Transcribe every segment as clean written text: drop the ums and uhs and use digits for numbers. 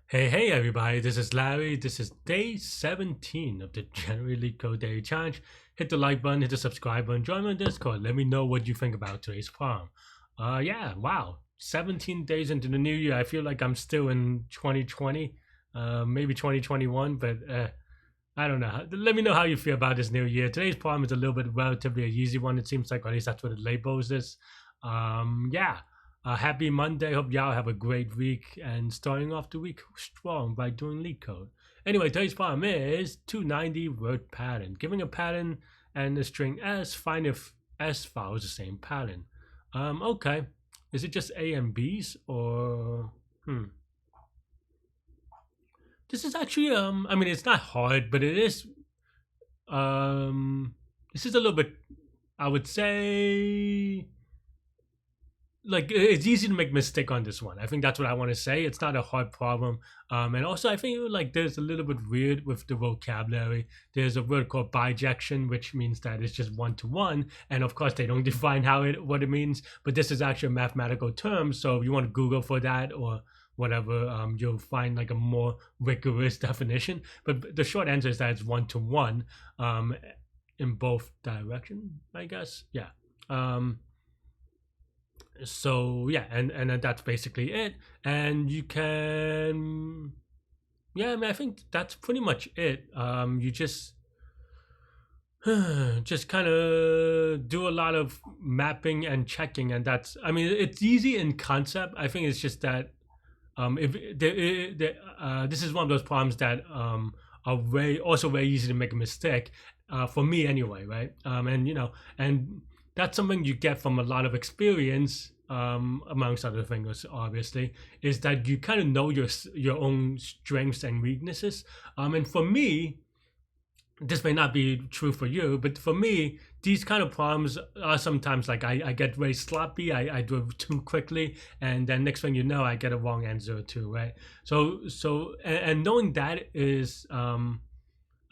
Hey everybody, this is Larry. This is day 17 of the January Leetcode Daily Challenge. Hit the like button, hit the subscribe button, join my Discord. Let me know what you think about today's poem. Yeah, wow. 17 days into the new year. I feel like I'm still in 2020, maybe 2021, but I don't know. Let me know how you feel about this new year. Today's poem is a little bit relatively an easy one, it seems like, or at least that's what it labels is. Yeah. Happy Monday. Hope y'all have a great week and starting off the week strong by doing Leetcode. Anyway, today's poem is 290 word pattern. Giving a pattern and the string S, find if S follows the same pattern. Okay. Is it just A and B's or This is actually I mean it's not hard, but it is this is a little bit, I would say, like it's easy to make mistake on this one. I think that's what I want to say. It's not a hard problem, and also I think like there's a little bit weird with the vocabulary. There's a word called bijection, which means that it's just one to one, and of course they don't define what it means. But this is actually a mathematical term, so if you want to Google for that or whatever, you'll find like a more rigorous definition. But the short answer is that it's one to one, in both directions, I guess. Yeah. So yeah, and then that's basically it, and you can, yeah, I mean I think that's pretty much it. You just kind of do a lot of mapping and checking, and that's, I mean it's easy in concept. I think it's just that if this is one of those problems that are very easy to make a mistake, for me anyway, right? And that's something you get from a lot of experience, amongst other things, obviously, is that you kind of know your own strengths and weaknesses. And for me, this may not be true for you, but for me, these kind of problems are sometimes like I get very sloppy, I do it too quickly, and then next thing you know, I get a wrong answer or two, right? And knowing that is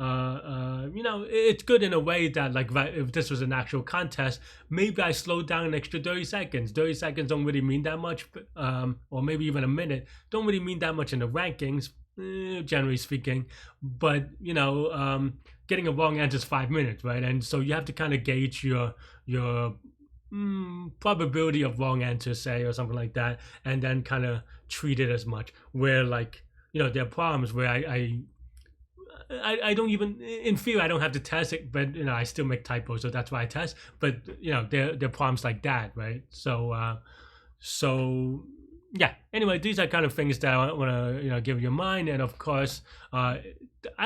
it's good in a way that, like, if this was an actual contest, maybe I slow down an extra 30 seconds. 30 seconds don't really mean that much, or maybe even a minute don't really mean that much in the rankings, generally speaking. But getting a wrong answer is 5 minutes, right? And so you have to kind of gauge your probability of wrong answer, say, or something like that, and then kind of treat it as much. Where, like, there are problems where I don't even, in theory I don't have to test it, but I still make typos, so that's why I test. But there are problems like that, right? So yeah. Anyway, these are kind of things that I want to give your mind, and of course, I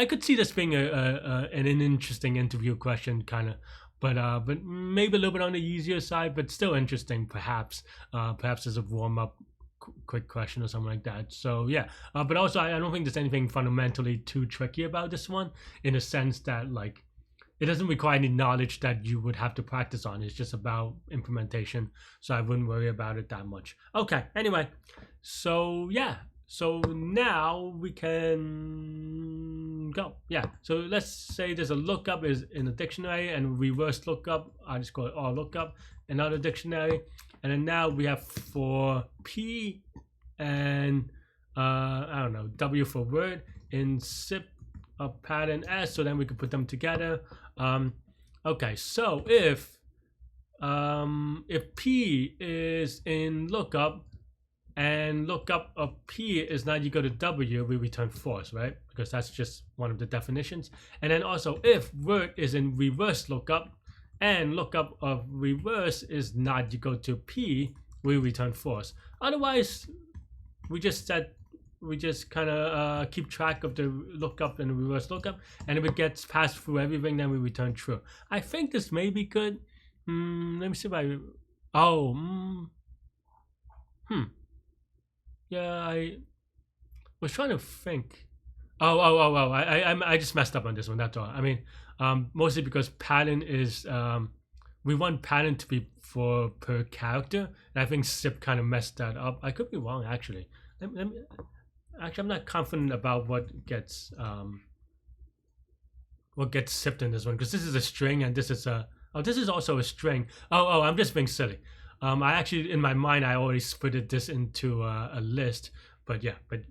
could see this being an interesting interview question, kind of. But maybe a little bit on the easier side, but still interesting, perhaps. Perhaps as a warm up quick question or something like that. So yeah, but also I don't think there's anything fundamentally too tricky about this one, in a sense that, like, it doesn't require any knowledge that you would have to practice on. It's just about implementation, so I wouldn't worry about it that much. Okay, anyway, so yeah, so now we can go. Yeah, so let's say there's a lookup is in a dictionary, and reverse lookup, I just call it all lookup, another dictionary. And then now we have for P and I don't know, W for word, in zip a pattern S, so then we can put them together. Okay, so if P is in lookup and lookup of P is not equal to W, we return false, right? Because that's just one of the definitions. And then also if word is in reverse lookup and lookup of reverse is not equal to P, we return false. Otherwise, we just kind of keep track of the lookup and the reverse lookup, and if it gets passed through everything, then we return true. I think this may be good. Let me see if I. Yeah, I was trying to think. I just messed up on this one. That's all. I mean, mostly because pattern is we want pattern to be for per character, and I think zip kind of messed that up. I could be wrong, actually. Actually, I'm not confident about what gets zipped in this one, because this is a string and this is this is also a string. I'm just being silly. I actually, in my mind, I already split this into a list, but yeah, but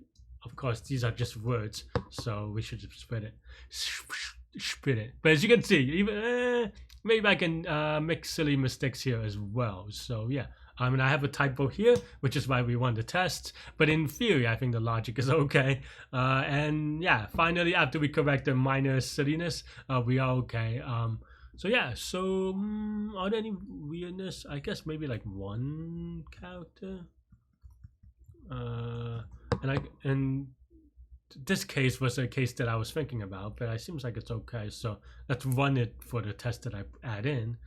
of course, these are just words, so we should just split it. But as you can see, even maybe I can make silly mistakes here as well. So yeah, I mean, I have a typo here, which is why we want to test. But in theory, I think the logic is okay. And yeah, finally, after we correct the minor silliness, we are okay. So yeah, so are there any weirdness? I guess maybe like one character. And this case was a case that I was thinking about, but it seems like it's okay. So let's run it for the test that I add in.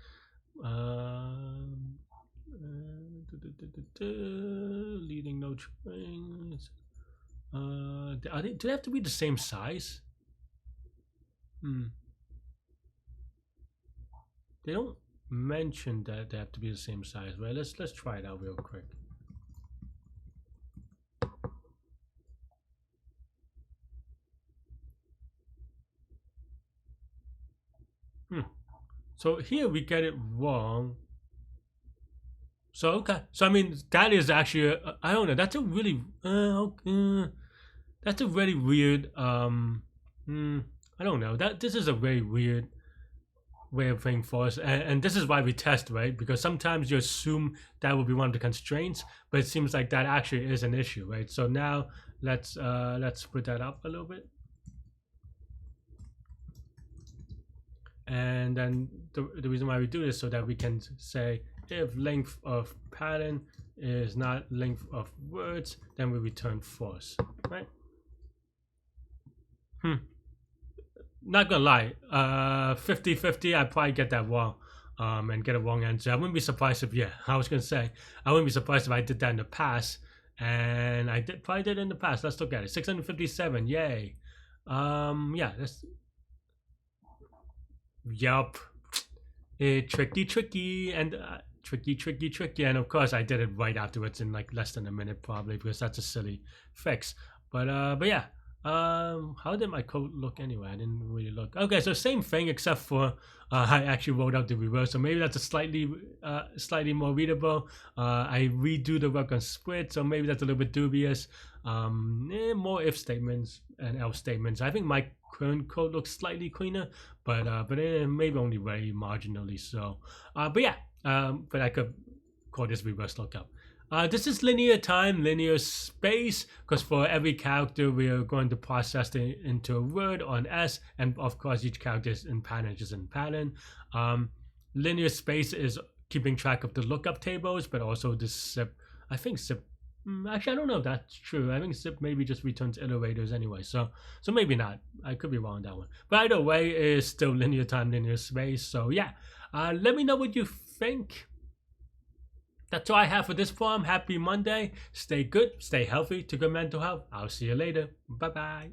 Leading no trains. Do they have to be the same size? They don't mention that they have to be the same size, right? Let's try it out real quick. So here we get it wrong. So okay, so I mean that is actually I don't know. That's a really that's a very weird. I don't know. This is a very weird way of thinking for us, and this is why we test, right? Because sometimes you assume that will be one of the constraints, but it seems like that actually is an issue, right? So now let's put that up a little bit. And then the reason why we do this so that we can say if length of pattern is not length of words, then we return false, right? Not gonna lie, 50-50, I probably get that wrong and get a wrong answer. I wouldn't be surprised if, I was gonna say, I wouldn't be surprised if I did that in the past, and I probably did it in the past. Let's look at it. 657, yay. That's yup. Tricky, and tricky, and of course I did it right afterwards in like less than a minute probably, because that's a silly fix. But yeah. How did my code look anyway? I didn't really look. Okay, so same thing except for I actually wrote out the reverse, so maybe that's a slightly more readable. I redo the work on split, so maybe that's a little bit dubious. More if statements and else statements. I think my current code looks slightly cleaner, but maybe only very marginally so. But I could call this reverse lookup. This is linear time, linear space, because for every character we are going to process it into a word on S, and of course each character is in pattern, just in pattern. Linear space is keeping track of the lookup tables, but also the zip. I think zip. Actually, I don't know if that's true. I think zip maybe just returns iterators anyway, so maybe not. I could be wrong on that one. But either way, it's still linear time, linear space. So yeah, let me know what you think. That's all I have for this forum. Happy Monday. Stay good, stay healthy, to good mental health. I'll see you later. Bye-bye.